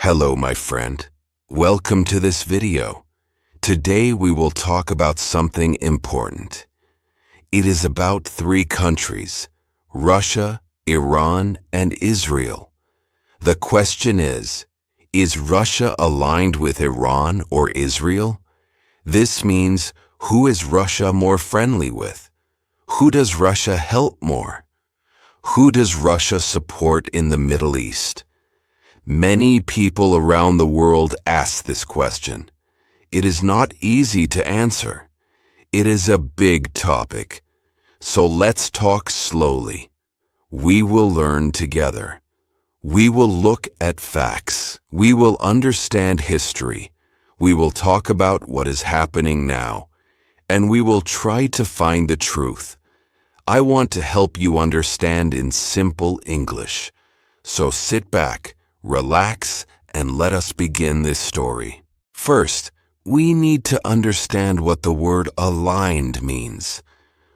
Hello, my friend. Welcome to this video. Today we will talk about something important. It is about three countries: Russia, Iran, and Israel. The question is Russia aligned with Iran or Israel? This means, who is Russia more friendly with? Who does Russia help more? Who does Russia support in the Middle East? Many people around the world ask this question. It is not easy to answer. It is a big topic. So let's talk slowly. We will learn together. We will look at facts. We will understand history. We will talk about what is happening now. And we will try to find the truth. I want to help you understand in simple English. So sit back, relax, and let us begin this story. First, we need to understand what the word aligned means.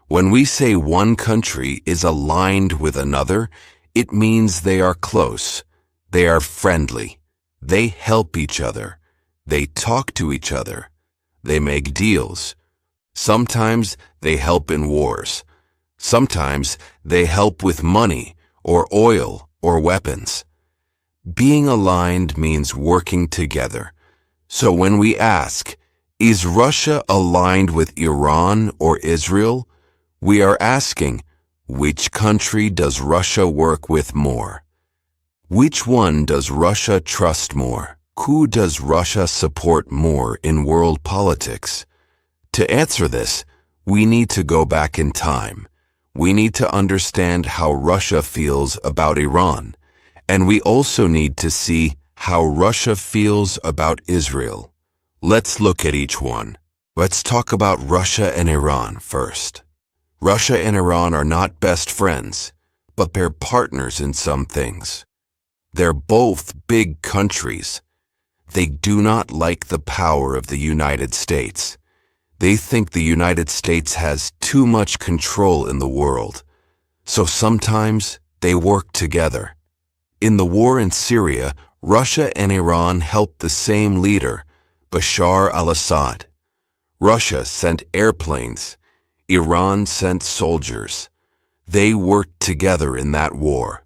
When we say one country is aligned with another, it means they are close, they are friendly, they help each other, they talk to each other, they make deals. Sometimes they help in wars. Sometimes they help with money or oil or weapons. Being aligned means working together. So when we ask, is Russia aligned with Iran or Israel? We are asking, which country does Russia work with more? Which one does Russia trust more? Who does Russia support more in world politics? To answer this, we need to go back in time. We need to understand how Russia feels about Iran. And we also need to see how Russia feels about Israel. Let's look at each one. Let's talk about Russia and Iran first. Russia and Iran are not best friends, but they're partners in some things. They're both big countries. They do not like the power of the United States. They think the United States has too much control in the world. So sometimes they work together. In the war in Syria, Russia and Iran helped the same leader, Bashar al-Assad. Russia sent airplanes. Iran sent soldiers. They worked together in that war.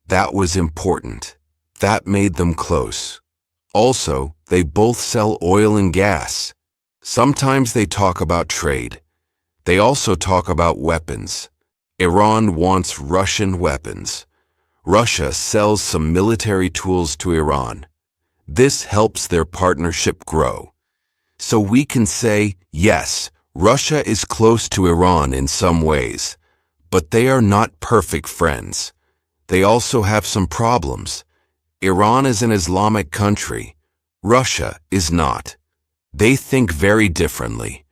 That was important. That made them close. Also, they both sell oil and gas. Sometimes they talk about trade. They also talk about weapons. Iran wants Russian weapons. Russia sells some military tools to Iran. This helps their partnership grow. So we can say, yes, Russia is close to Iran in some ways, but they are not perfect friends. They also have some problems. Iran is an Islamic country. Russia is not. They think very differently,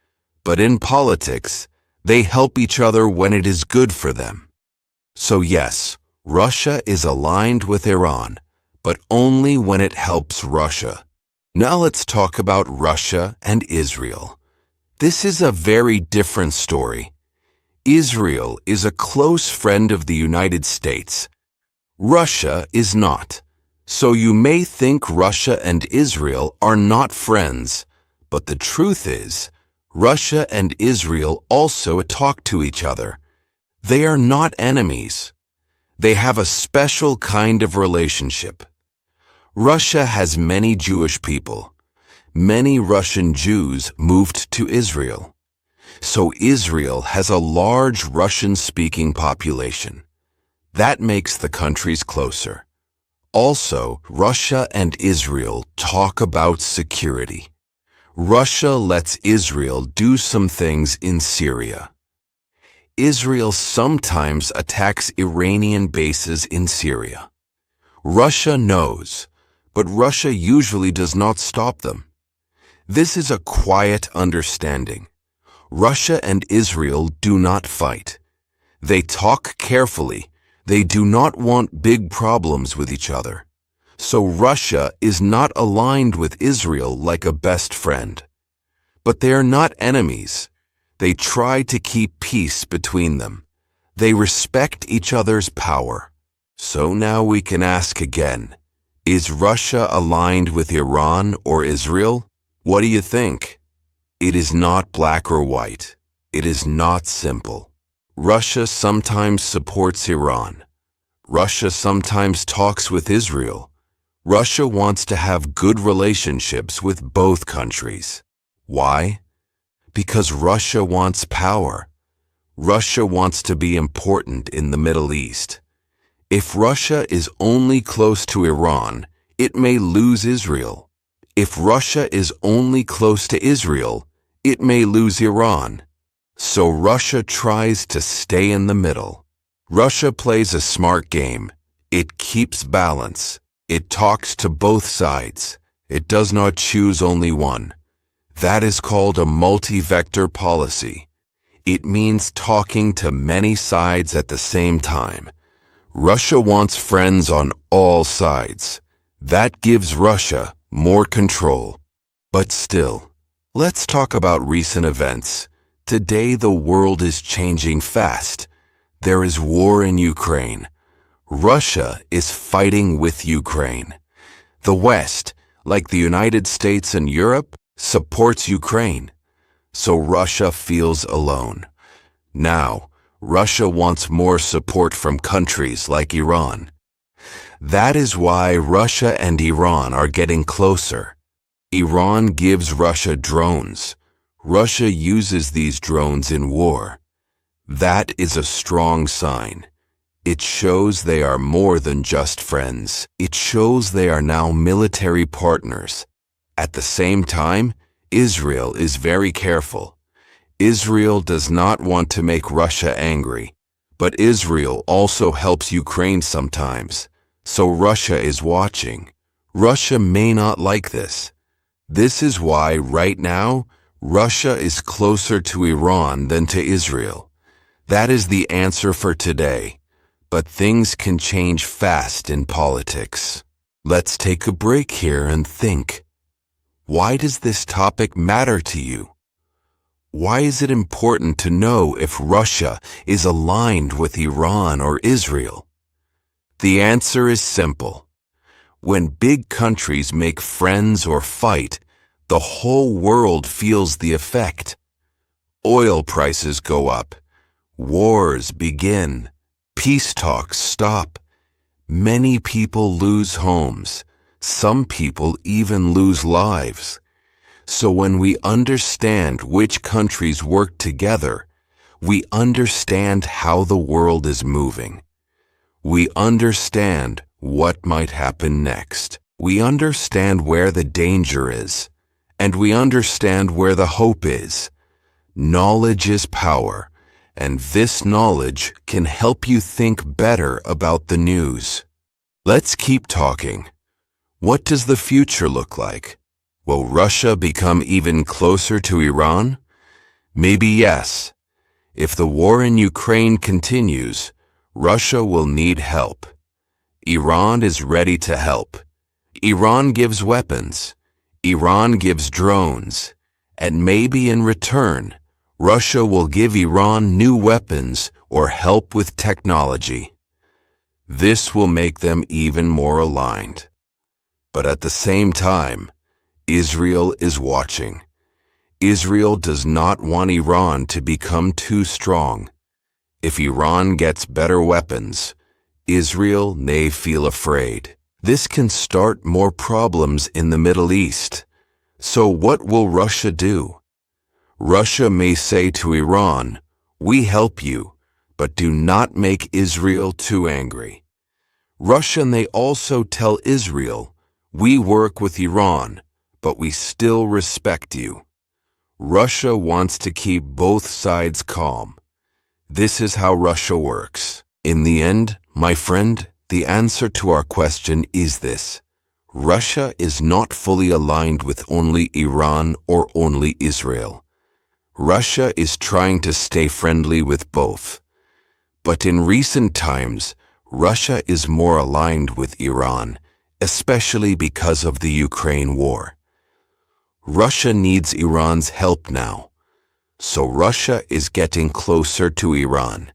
but in politics, they help each other when it is good for them. So yes, Russia is aligned with Iran, but only when it helps Russia. Now let's talk about Russia and Israel. This is a very different story. Israel is a close friend of the United States. Russia is not. So you may think Russia and Israel are not friends, but the truth is, Russia and Israel also talk to each other. They are not enemies. They have a special kind of relationship. Russia has many Jewish people. Many Russian Jews moved to Israel. So Israel has a large Russian-speaking population. That makes the countries closer. Also, Russia and Israel talk about security. Russia lets Israel do some things in Syria. Israel sometimes attacks Iranian bases in Syria. Russia knows, but Russia usually does not stop them. This is a quiet understanding. Russia and Israel do not fight. They talk carefully. They do not want big problems with each other. So Russia is not aligned with Israel like a best friend. But they are not enemies. They try to keep peace between them. They respect each other's power. So now we can ask again, Is Russia aligned with Iran or Israel? What do you think? It is not black or white. It is not simple. Russia sometimes supports Iran. Russia sometimes talks with Israel. Russia wants to have good relationships with both countries. Why? Because Russia wants power. Russia wants to be important in the Middle East. If Russia is only close to Iran, it may lose Israel. If Russia is only close to Israel, it may lose Iran. So Russia tries to stay in the middle. Russia plays a smart game. It keeps balance. It talks to both sides. It does not choose only one. That is called a multi-vector policy. It means talking to many sides at the same time. Russia wants friends on all sides. That gives Russia more control. But still, let's talk about recent events. Today the world is changing fast. There is war in Ukraine. Russia is fighting with Ukraine. The West, like the United States and Europe, supports Ukraine. So Russia feels alone. Now, Russia wants more support from countries like Iran. That is why Russia and Iran are getting closer. Iran gives Russia drones. Russia uses these drones in war. That is a strong sign. It shows they are more than just friends. It shows they are now military partners. At the same time, Israel is very careful. Israel does not want to make Russia angry, but Israel also helps Ukraine sometimes. So Russia is watching. Russia may not like this. This is why right now, Russia is closer to Iran than to Israel. That is the answer for today. But things can change fast in politics. Let's take a break here and think. Why does this topic matter to you? Why is it important to know if Russia is aligned with Iran or Israel? The answer is simple. When big countries make friends or fight, the whole world feels the effect. Oil prices go up. Wars begin. Peace talks stop. Many people lose homes. Some people even lose lives. So when we understand which countries work together, we understand how the world is moving. We understand what might happen next. We understand where the danger is, and we understand where the hope is. Knowledge is power, and this knowledge can help you think better about the news. Let's keep talking. What does the future look like? Will Russia become even closer to Iran? Maybe yes. If the war in Ukraine continues, Russia will need help. Iran is ready to help. Iran gives weapons. Iran gives drones. And maybe in return, Russia will give Iran new weapons or help with technology. This will make them even more aligned. But at the same time, Israel is watching. Israel does not want Iran to become too strong. If Iran gets better weapons, Israel may feel afraid. This can start more problems in the Middle East. So what will Russia do? Russia may say to Iran, "We help you, but do not make Israel too angry." Russia may also tell Israel, "We work with Iran, but we still respect you." Russia wants to keep both sides calm. This is how Russia works. In the end, my friend, the answer to our question is this. Russia is not fully aligned with only Iran or only Israel. Russia is trying to stay friendly with both. But in recent times, Russia is more aligned with Iran, especially because of the Ukraine war. Russia needs Iran's help now, so Russia is getting closer to Iran.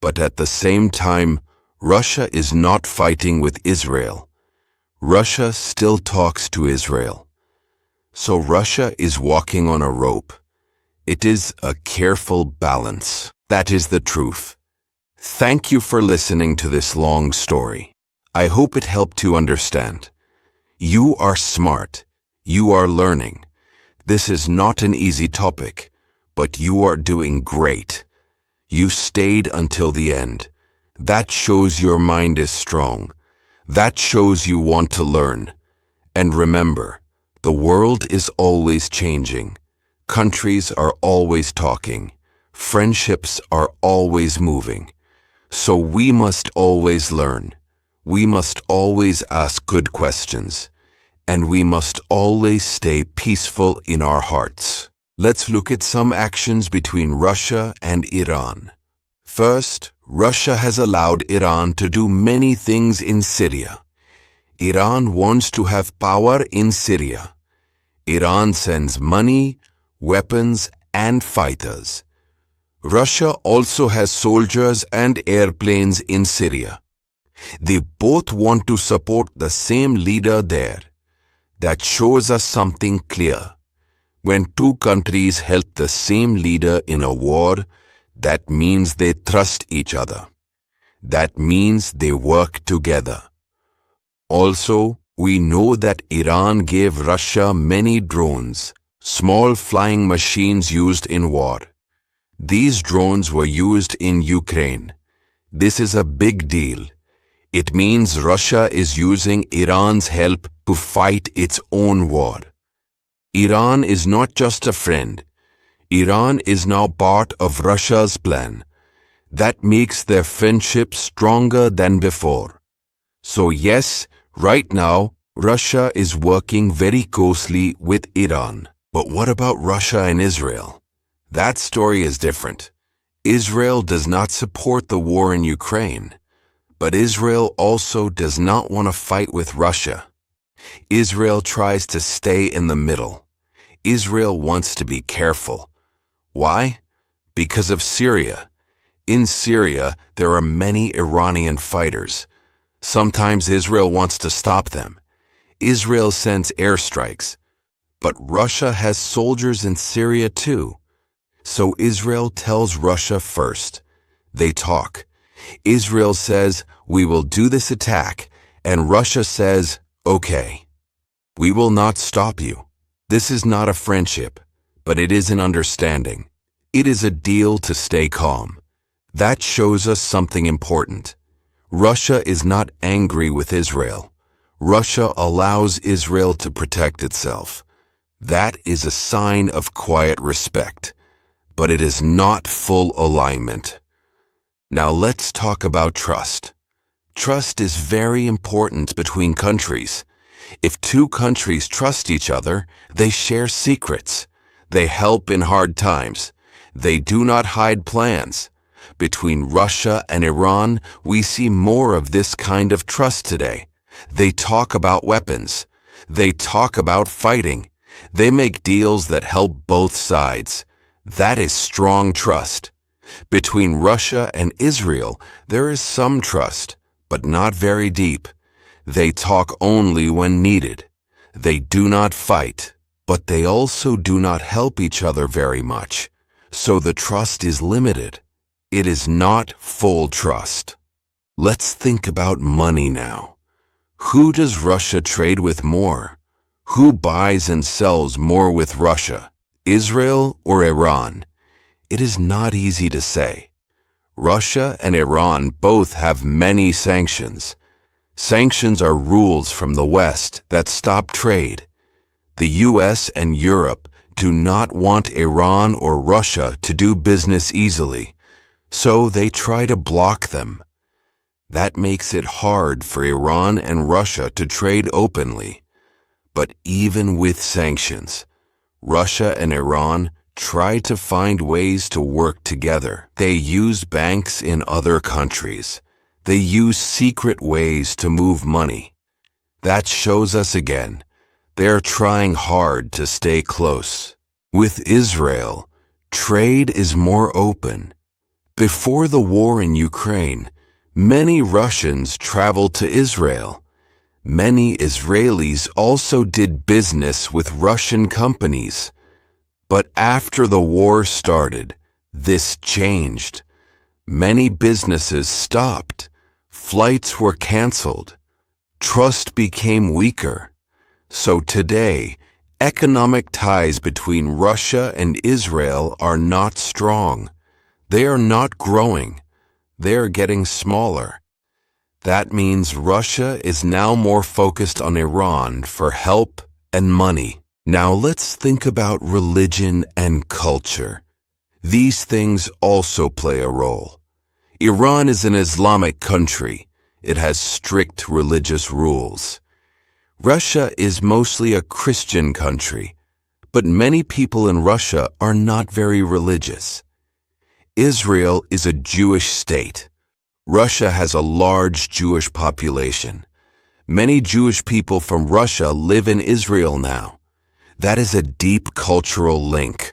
But at the same time, Russia is not fighting with Israel. Russia still talks to Israel. So Russia is walking on a rope. It is a careful balance. That is the truth. Thank you for listening to this long story. I hope it helped you understand. You are smart. You are learning. This is not an easy topic, but you are doing great. You stayed until the end. That shows your mind is strong. That shows you want to learn. And remember, the world is always changing. Countries are always talking. Friendships are always moving. So we must always learn. We must always ask good questions. And we must always stay peaceful in our hearts. Let's look at some actions between Russia and Iran. First, Russia has allowed Iran to do many things in Syria. Iran wants to have power in Syria. Iran sends money, weapons, and fighters. Russia also has soldiers and airplanes in Syria. They both want to support the same leader there. That shows us something clear. When two countries help the same leader in a war, that means they trust each other. That means they work together. Also, we know that Iran gave Russia many drones, small flying machines used in war. These drones were used in Ukraine. This is a big deal. It means Russia is using Iran's help to fight its own war. Iran is not just a friend. Iran is now part of Russia's plan. That makes their friendship stronger than before. So yes, right now, Russia is working very closely with Iran. But what about Russia and Israel? That story is different. Israel does not support the war in Ukraine. But Israel also does not want to fight with Russia. Israel tries to stay in the middle. Israel wants to be careful. Why? Because of Syria. In Syria, there are many Iranian fighters. Sometimes Israel wants to stop them. Israel sends airstrikes. But Russia has soldiers in Syria too. So Israel tells Russia first. They talk. Israel says, we will do this attack, and Russia says, okay. We will not stop you. This is not a friendship, but it is an understanding. It is a deal to stay calm. That shows us something important. Russia is not angry with Israel. Russia allows Israel to protect itself. That is a sign of quiet respect, but it is not full alignment. Now let's talk about trust. Trust is very important between countries. If two countries trust each other, they share secrets. They help in hard times. They do not hide plans. Between Russia and Iran, we see more of this kind of trust today. They talk about weapons. They talk about fighting. They make deals that help both sides. That is strong trust. Between Russia and Israel, there is some trust, but not very deep. They talk only when needed. They do not fight, but they also do not help each other very much. So the trust is limited. It is not full trust. Let's think about money now. Who does Russia trade with more? Who buys and sells more with Russia, Israel or Iran? It is not easy to say. Russia and Iran both have many sanctions. Sanctions are rules from the West that stop trade. The US and Europe do not want Iran or Russia to do business easily, so they try to block them. That makes it hard for Iran and Russia to trade openly. But even with sanctions, Russia and Iran try to find ways to work together. They use banks in other countries. They use secret ways to move money. That shows us again, they're trying hard to stay close. With Israel, trade is more open. Before the war in Ukraine, many Russians traveled to Israel. Many Israelis also did business with Russian companies. But after the war started, this changed. Many businesses stopped. Flights were canceled. Trust became weaker. So today, economic ties between Russia and Israel are not strong. They are not growing. They are getting smaller. That means Russia is now more focused on Iran for help and money. Now let's think about religion and culture. These things also play a role. Iran is an Islamic country. It has strict religious rules. Russia is mostly a Christian country, but many people in Russia are not very religious. Israel is a Jewish state. Russia has a large Jewish population. Many Jewish people from Russia live in Israel now. That is a deep cultural link.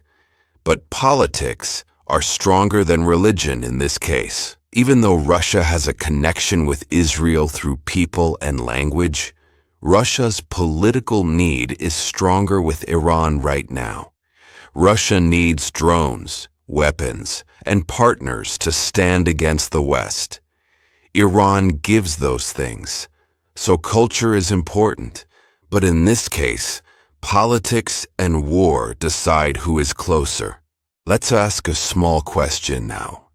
But politics are stronger than religion in this case. Even though Russia has a connection with Israel through people and language, Russia's political need is stronger with Iran right now. Russia needs drones, weapons, and partners to stand against the West. Iran gives those things. So culture is important. But in this case, politics and war decide who is closer. Let's ask a small question now.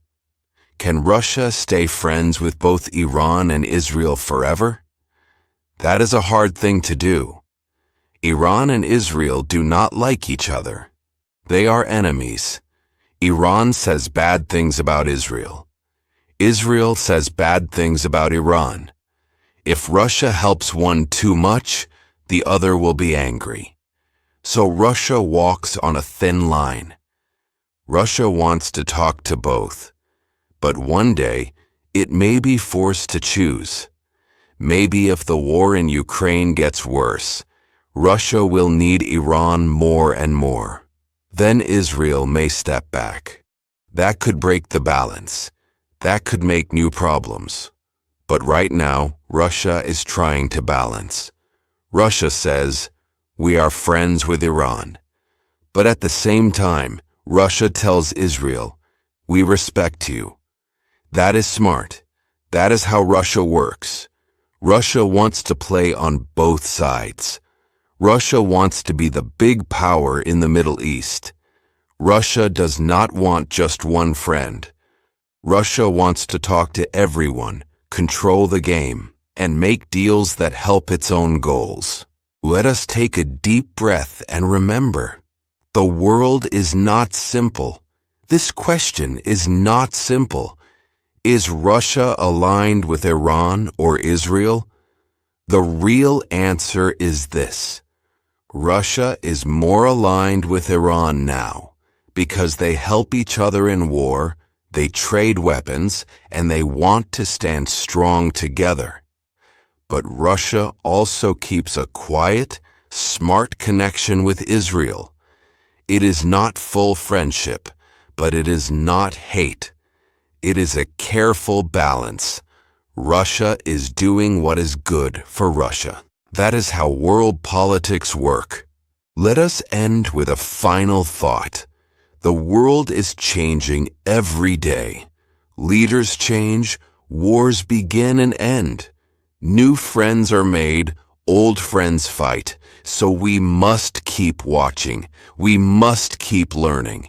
Can Russia stay friends with both Iran and Israel forever? That is a hard thing to do. Iran and Israel do not like each other. They are enemies. Iran says bad things about Israel. Israel says bad things about Iran. If Russia helps one too much, the other will be angry. So Russia walks on a thin line. Russia wants to talk to both. But one day, it may be forced to choose. Maybe if the war in Ukraine gets worse, Russia will need Iran more and more. Then Israel may step back. That could break the balance. That could make new problems. But right now, Russia is trying to balance. Russia says, we are friends with Iran. But at the same time, Russia tells Israel, we respect you. That is smart. That is how Russia works. Russia wants to play on both sides. Russia wants to be the big power in the Middle East. Russia does not want just one friend. Russia wants to talk to everyone, control the game, and make deals that help its own goals. Let us take a deep breath and remember, the world is not simple. This question is not simple. Is Russia aligned with Iran or Israel? The real answer is this. Russia is more aligned with Iran now because they help each other in war, they trade weapons, and they want to stand strong together. But Russia also keeps a quiet, smart connection with Israel. It is not full friendship, but it is not hate. It is a careful balance. Russia is doing what is good for Russia. That is how world politics work. Let us end with a final thought. The world is changing every day. Leaders change, wars begin and end. New friends are made, old friends fight. So we must keep watching. We must keep learning.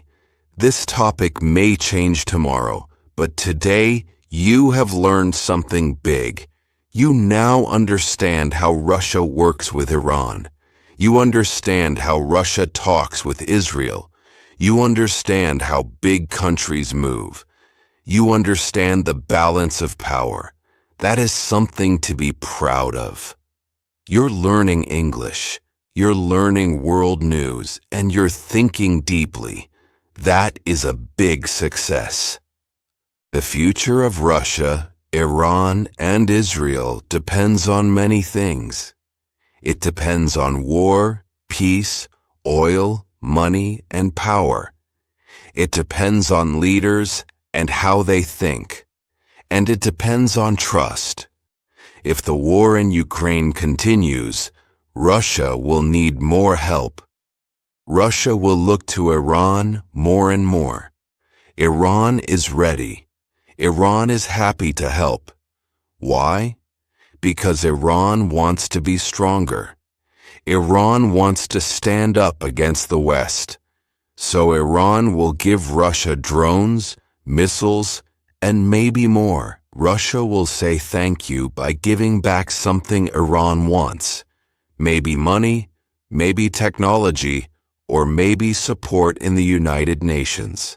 This topic may change tomorrow, but today you have learned something big. You now understand how Russia works with Iran. You understand how Russia talks with Israel. You understand how big countries move. You understand the balance of power. That is something to be proud of. You're learning English. You're learning world news, and you're thinking deeply. That is a big success. The future of Russia, Iran, and Israel depends on many things. It depends on war, peace, oil, money, and power. It depends on leaders and how they think. And it depends on trust. If the war in Ukraine continues, Russia will need more help. Russia will look to Iran more and more. Iran is ready. Iran is happy to help. Why? Because Iran wants to be stronger. Iran wants to stand up against the West. So Iran will give Russia drones, missiles, and maybe more. Russia will say thank you by giving back something Iran wants. Maybe money, maybe technology, or maybe support in the United Nations.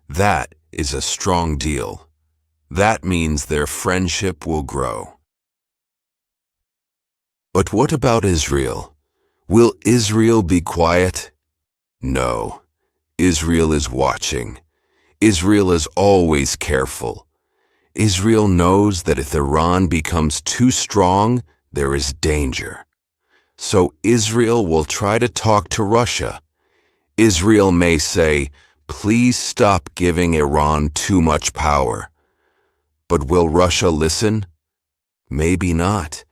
That is a strong deal. That means their friendship will grow. But what about Israel? Will Israel be quiet? No. Israel is watching. Israel is always careful. Israel knows that if Iran becomes too strong, there is danger. So Israel will try to talk to Russia. Israel may say, please stop giving Iran too much power. But will Russia listen? Maybe not.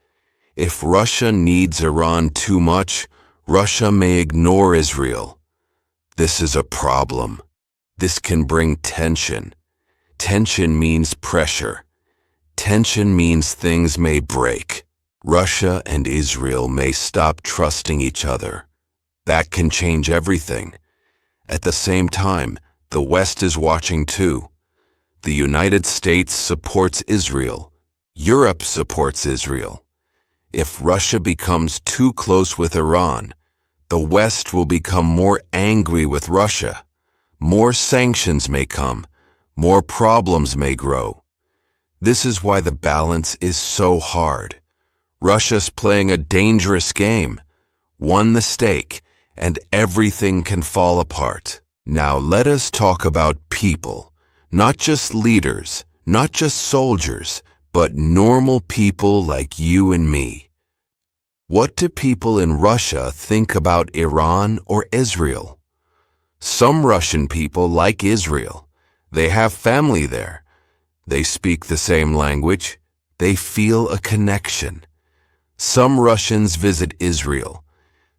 If Russia needs Iran too much, Russia may ignore Israel. This is a problem. This can bring tension. Tension means pressure. Tension means things may break. Russia and Israel may stop trusting each other. That can change everything. At the same time, the West is watching too. The United States supports Israel. Europe supports Israel. If Russia becomes too close with Iran, the West will become more angry with Russia. More sanctions may come. More problems may grow. This is why the balance is so hard. Russia's playing a dangerous game. One mistake, and everything can fall apart. Now let us talk about people. Not just leaders, not just soldiers, but normal people like you and me. What do people in Russia think about Iran or Israel? Some Russian people like Israel. They have family there. They speak the same language. They feel a connection. Some Russians visit Israel.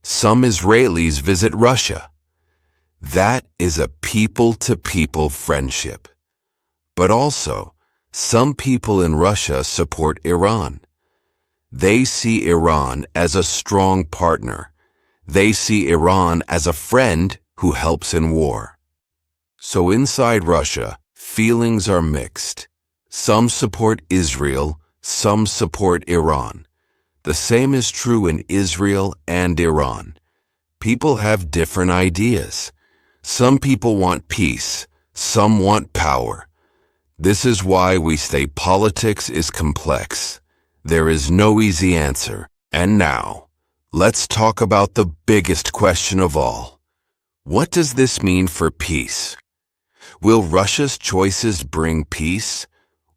Some Israelis visit Russia. That is a people-to-people friendship. But also, some people in Russia support Iran. They see Iran as a strong partner. They see Iran as a friend who helps in war. So inside Russia, feelings are mixed. Some support Israel, some support Iran. The same is true in Israel and Iran. People have different ideas. Some people want peace, some want power. This is why we say politics is complex. There is no easy answer. And now, let's talk about the biggest question of all. What does this mean for peace? Will Russia's choices bring peace,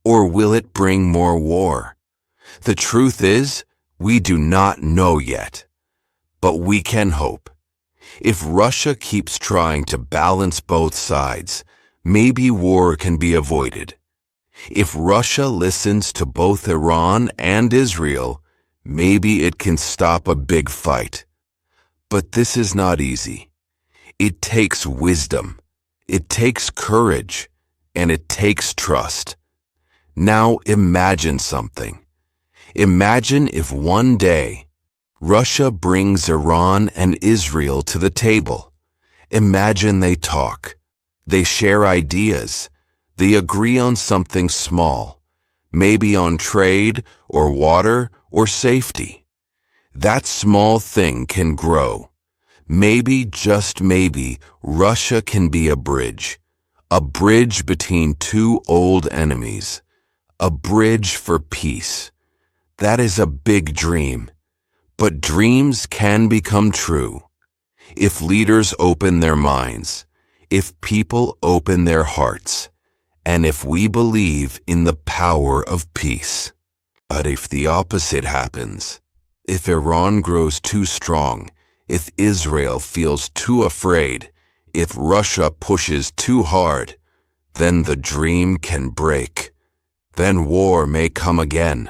or will it bring more war? The truth is, we do not know yet. But we can hope. If Russia keeps trying to balance both sides, maybe war can be avoided. If Russia listens to both Iran and Israel, maybe it can stop a big fight. But this is not easy. It takes wisdom, it takes courage, and it takes trust. Now imagine something. Imagine if one day Russia brings Iran and Israel to the table. Imagine they talk, they share ideas, they agree on something small, maybe on trade or water or safety. That small thing can grow. Maybe, just maybe, Russia can be a bridge between two old enemies, a bridge for peace. That is a big dream, but dreams can become true. If leaders open their minds, if people open their hearts, and if we believe in the power of peace. But if the opposite happens, if Iran grows too strong, if Israel feels too afraid, if Russia pushes too hard, then the dream can break. Then war may come again.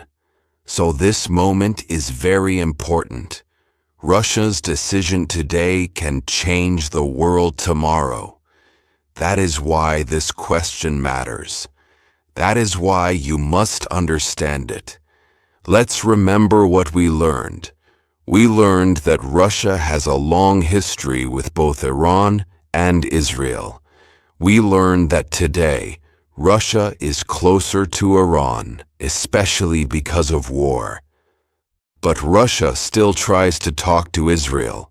So this moment is very important. Russia's decision today can change the world tomorrow. That is why this question matters. That is why you must understand it. Let's remember what we learned. We learned that Russia has a long history with both Iran and Israel. We learned that today, Russia is closer to Iran, especially because of war. But Russia still tries to talk to Israel.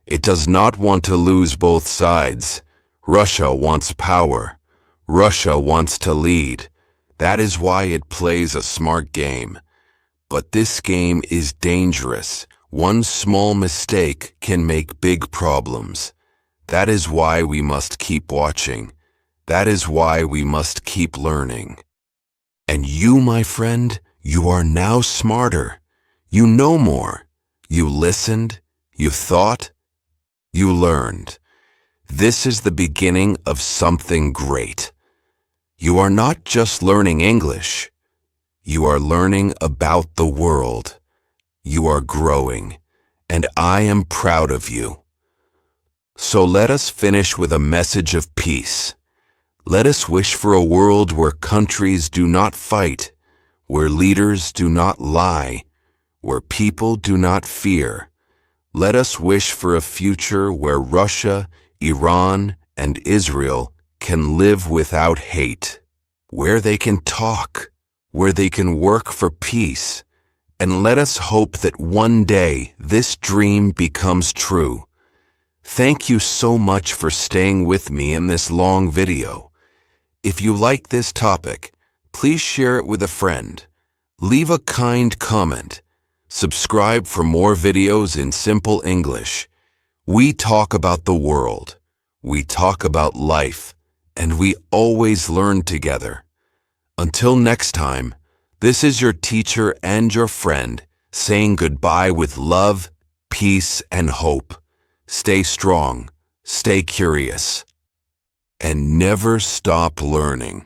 It does not want to lose both sides. Russia wants power. Russia wants to lead. That is why it plays a smart game. But this game is dangerous. One small mistake can make big problems. That is why we must keep watching. That is why we must keep learning. And you, my friend, you are now smarter. You know more. You listened. You thought. You learned. This is the beginning of something great. You are not just learning English. You are learning about the world. You are growing, and I am proud of you. So let us finish with a message of peace. Let us wish for a world where countries do not fight, where leaders do not lie, where people do not fear. Let us wish for a future where Russia, Iran, and Israel can live without hate, where they can talk, where they can work for peace. And let us hope that one day this dream becomes true. Thank you so much for staying with me in this long video. If you like this topic, please share it with a friend. Leave a kind comment. Subscribe for more videos in simple English. We talk about the world. We talk about life. And we always learn together. Until next time, this is your teacher and your friend saying goodbye with love, peace, and hope. Stay strong, stay curious, and never stop learning.